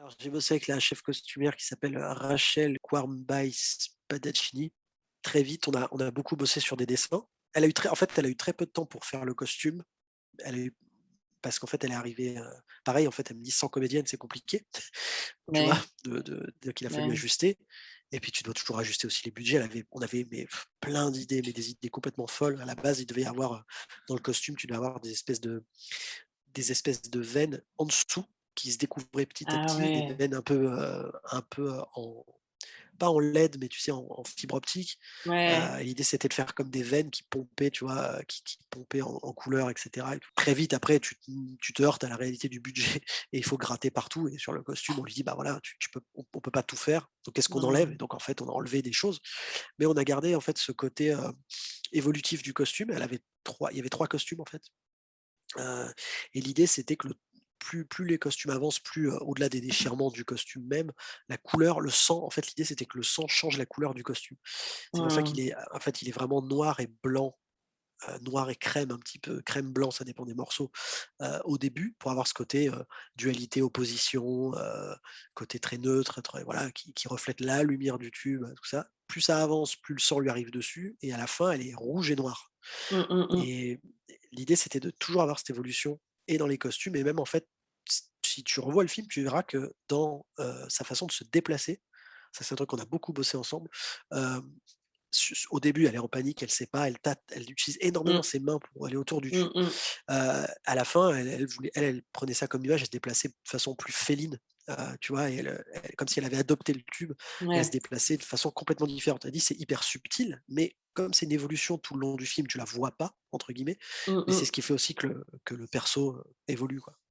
Alors, j'ai bossé avec la chef costumière qui s'appelle, Rachel Quarmby-Spadaccini. Très vite, on a beaucoup bossé sur des dessins. Elle a eu très peu de temps pour faire le costume. Elle a eu Parce qu'en fait, elle est arrivée, pareil, en fait, elle me dit: «Sans comédienne, c'est compliqué». Tu vois? Ouais, Donc il a fallu ouais. ajuster et puis tu dois toujours ajuster aussi les budgets. On avait mais plein d'idées, mais des idées complètement folles. À la base, il devait y avoir, dans le costume, tu devais avoir des espèces de veines en dessous qui se découvraient petit à Ah petit, des ouais, veines un peu, en pas en LED, mais tu sais en fibre optique. ouais. L'idée c'était de faire comme des veines qui pompaient, tu vois? Qui pompaient en couleurs et cetera et tout. Très vite après tu te heurtes à la réalité du budget et il faut gratter partout et sur le costume on lui dit: «Bah voilà, tu peux on peut pas tout faire, donc qu'est-ce qu'on enlève?» Et Mmh. donc en fait on a enlevé des choses, mais on a gardé en fait ce côté, évolutif du costume. Il y avait 3 costumes en fait. Heu et l'idée, c'était que plus les costumes avancent, plus, au-delà des déchirements du costume même, la couleur, le sang en fait, l'idée, c'était que le sang change la couleur du costume. C'est pour ça Mmh. qu'il est vraiment noir et blanc, noir et crème, un petit peu crème blanc, ça dépend des morceaux, au début, pour avoir ce côté, dualité, opposition, côté très neutre, très voilà, qui reflète la lumière du tube, tout ça. Plus ça avance, plus le sang lui arrive dessus et à la fin, elle est rouge et noire. Mmh, mmh mh. Et l'idée, c'était de toujours avoir cette évolution et dans les costumes et même en fait, si tu revois le film, tu verras que dans, sa façon de se déplacer, ça c'est un truc qu'on a beaucoup bossé ensemble, hem, au début, elle est en panique, elle sait pas, elle tâte, elle utilise énormément Mmh. ses mains pour aller autour du Mmh tube. mh. À la fin, elle prenait ça comme image, elle se déplaçait de façon plus féline, tu vois? Et comme si elle avait adopté le tube et elle se Ouais. déplaçait de façon complètement différente. Elle dit: «C'est hyper subtil, mais comme c'est une évolution tout le long du film, tu la vois pas» entre guillemets, Mmh mais c'est ce mh. qui fait aussi que le perso, évolue, quoi.